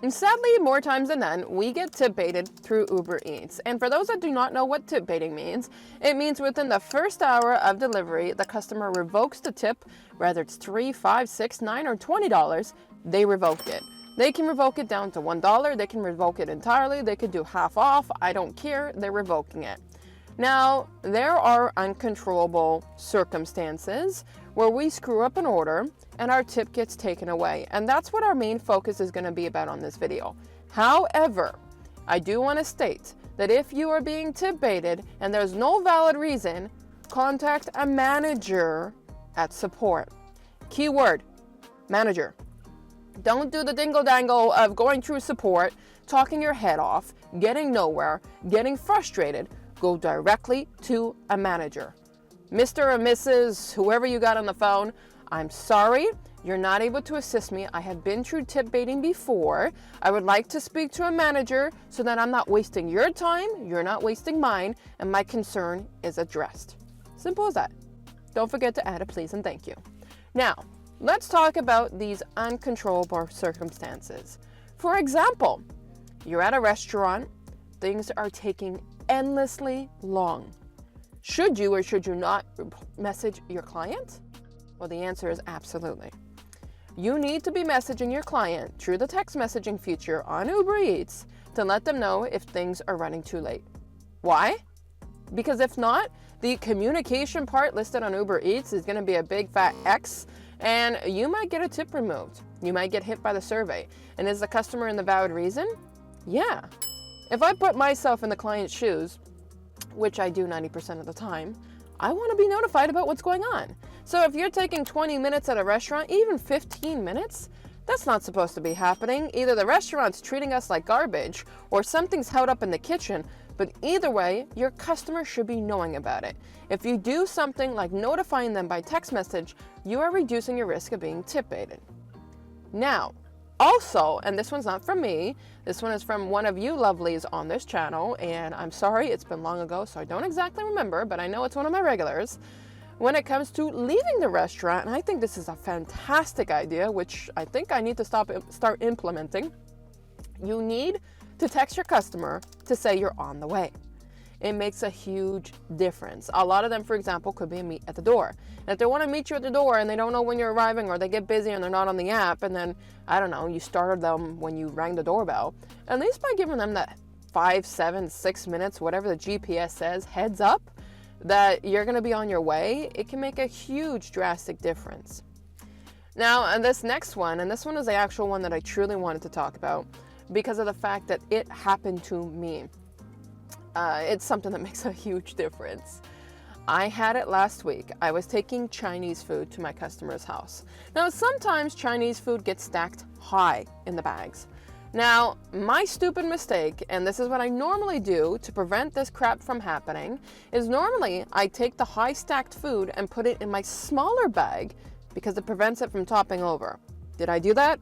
And sadly, more times than none, we get tip baited through Uber Eats. And for those that do not know what tip baiting means, it means within the first hour of delivery, the customer revokes the tip, whether it's $3, $5, $6, $9, or $20, they revoke it. They can revoke it down to $1, they can revoke it entirely, they could do half off, I don't care, they're revoking it. Now, there are uncontrollable circumstances where we screw up an order and our tip gets taken away. And that's what our main focus is going to be about on this video. However, I do want to state that if you are being tip baited and there's no valid reason, contact a manager at support. Keyword, manager. Don't do the dingle dangle of going through support, talking your head off, getting nowhere, getting frustrated. Go directly to a manager. Mr. or Mrs., whoever you got on the phone, I'm sorry, you're not able to assist me. I have been through tip baiting before. I would like to speak to a manager so that I'm not wasting your time, you're not wasting mine, and my concern is addressed. Simple as that. Don't forget to add a please and thank you. Now, let's talk about these uncontrollable circumstances. For example, you're at a restaurant, things are taking endlessly long. Should you or should you not message your client? Well, the answer is absolutely. You need to be messaging your client through the text messaging feature on Uber Eats to let them know if things are running too late. Why? Because if not, the communication part listed on Uber Eats is going to be a big fat X, and you might get a tip removed. You might get hit by the survey. And is the customer in the valid reason? Yeah. If I put myself in the client's shoes, which I do 90% of the time, I want to be notified about what's going on. So if you're taking 20 minutes at a restaurant, even 15 minutes, that's not supposed to be happening. Either the restaurant's treating us like garbage or something's held up in the kitchen, but either way, your customer should be knowing about it. If you do something like notifying them by text message, you are reducing your risk of being tip baited. Now, also, and this one's not from me, this one is from one of you lovelies on this channel, and I'm sorry, it's been long ago, so I don't exactly remember, but I know it's one of my regulars. When it comes to leaving the restaurant, and I think this is a fantastic idea, which I think I need to start implementing, you need to text your customer to say you're on the way. It makes a huge difference. A lot of them, for example, could be a meet at the door. And if they want to meet you at the door and they don't know when you're arriving, or they get busy and they're not on the app, and then, I don't know, you started them when you rang the doorbell, at least by giving them that 5, 7, 6 minutes, whatever the GPS says, heads up that you're going to be on your way, it can make a huge drastic difference. Now, and this next one, and this one is the actual one that I truly wanted to talk about because of the fact that it happened to me. It's something that makes a huge difference. I had it last week. I was taking Chinese food to my customer's house. Now, sometimes Chinese food gets stacked high in the bags. Now, my stupid mistake, and this is what I normally do to prevent this crap from happening, is normally I take the high stacked food and put it in my smaller bag because it prevents it from topping over. Did I do that?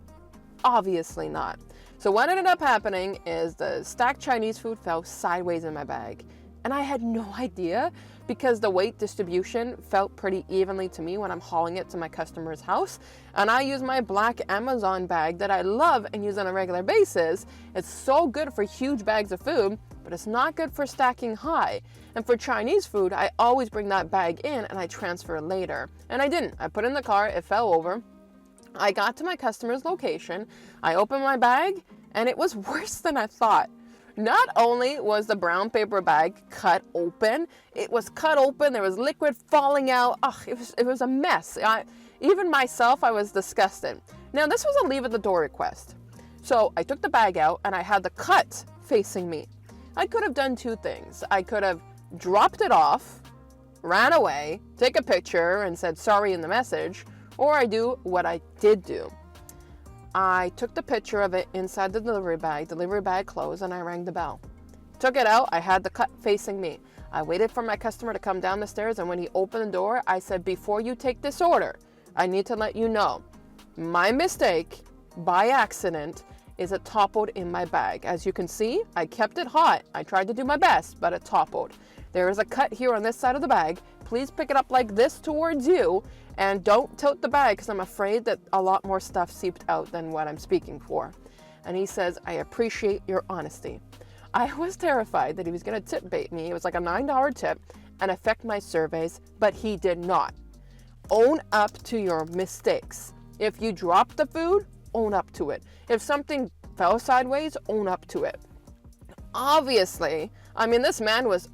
Obviously not. So what ended up happening is the stacked Chinese food fell sideways in my bag. And I had no idea because the weight distribution felt pretty evenly to me when I'm hauling it to my customer's house. And I use my black Amazon bag that I love and use on a regular basis. It's so good for huge bags of food, but it's not good for stacking high. And for Chinese food, I always bring that bag in and I transfer it later. And I didn't. I put it in the car, it fell over. I got to my customer's location, I opened my bag, and it was worse than I thought. Not only was the brown paper bag cut open, it was cut open, there was liquid falling out. Ugh, it was a mess. Even myself, I was disgusted. Now, this was a leave at the door request. So I took the bag out and I had the cut facing me. I could have done two things. I could have dropped it off, ran away, take a picture and said sorry in the message, or I do what I did do. I took the picture of it inside the delivery bag closed, and I rang the bell. Took it out, I had the cut facing me. I waited for my customer to come down the stairs, and when he opened the door, I said, before you take this order, I need to let you know, my mistake, by accident, is it toppled in my bag. As you can see, I kept it hot. I tried to do my best, but it toppled. There is a cut here on this side of the bag. Please pick it up like this towards you, and don't tilt the bag because I'm afraid that a lot more stuff seeped out than what I'm speaking for. and he says, I appreciate your honesty. I was terrified that he was going to tip bait me. It was like a $9 tip and affect my surveys, but he did not. Own up to your mistakes. If you dropped the food, own up to it. If something fell sideways, own up to it. Obviously, I mean, this man was,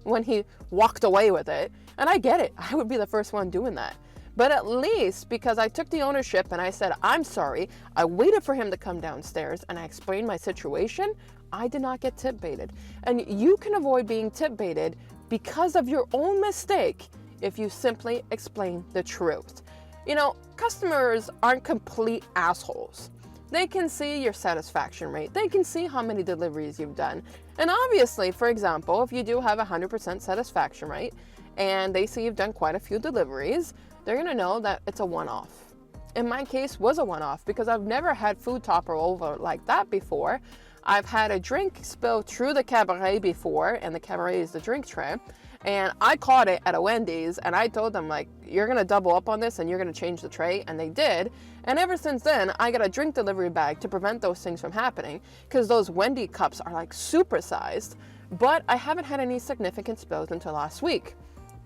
when he walked away with it, and I get it, I would be the first one doing that. But at least, because I took the ownership and I said, I'm sorry, I waited for him to come downstairs and I explained my situation, I did not get tip baited. And you can avoid being tip baited because of your own mistake if you simply explain the truth. You know, customers aren't complete assholes. They can see your satisfaction rate. They can see how many deliveries you've done. And obviously, for example, if you do have a 100% satisfaction rate and they see you've done quite a few deliveries, they're gonna know that it's a one-off. In my case, was a one-off because I've never had food topper over like that before. I've had a drink spill through the cabaret before, and the cabaret is the drink tray. And I caught it at a Wendy's, and I told them, like, you're gonna double up on this and you're gonna change the tray, and they did. And ever since then, I got a drink delivery bag to prevent those things from happening, because those Wendy cups are like super sized. But I haven't had any significant spills until last week.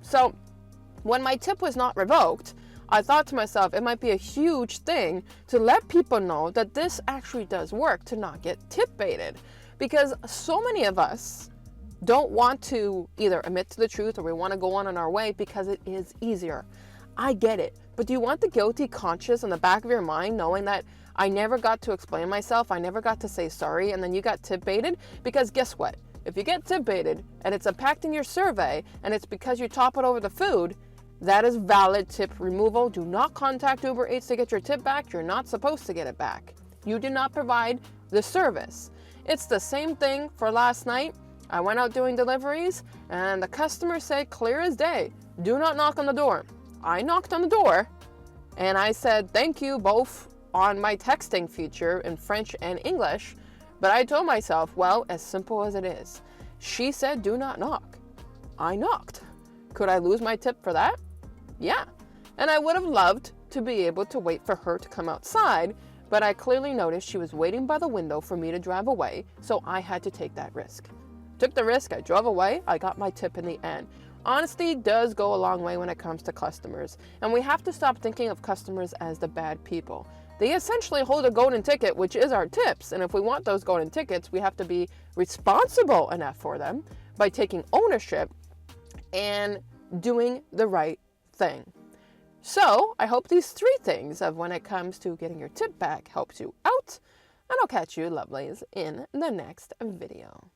So when my tip was not revoked, I thought to myself, it might be a huge thing to let people know that this actually does work to not get tip baited. Because so many of us don't want to either admit to the truth or we want to go on our way because it is easier. I get it. But do you want the guilty conscience in the back of your mind knowing that I never got to explain myself, I never got to say sorry, and then you got tip baited? Because guess what? If you get tip baited and it's impacting your survey and it's because you top it over the food, that is valid tip removal. Do not contact Uber Eats to get your tip back. You're not supposed to get it back. You did not provide the service. It's the same thing for last night. I went out doing deliveries and the customer said clear as day, do not knock on the door. I knocked on the door and I said thank you both on my texting feature in French and English, but I told myself, well, as simple as it is. She said do not knock. I knocked. Could I lose my tip for that? Yeah. And I would have loved to be able to wait for her to come outside, but I clearly noticed she was waiting by the window for me to drive away, so I had to take that risk. Took the risk, I drove away, I got my tip in the end. Honesty does go a long way when it comes to customers, and we have to stop thinking of customers as the bad people. They essentially hold a golden ticket, which is our tips, and if we want those golden tickets, we have to be responsible enough for them by taking ownership and doing the right thing. So I hope these 3 things of when it comes to getting your tip back helps you out, and I'll catch you lovelies in the next video.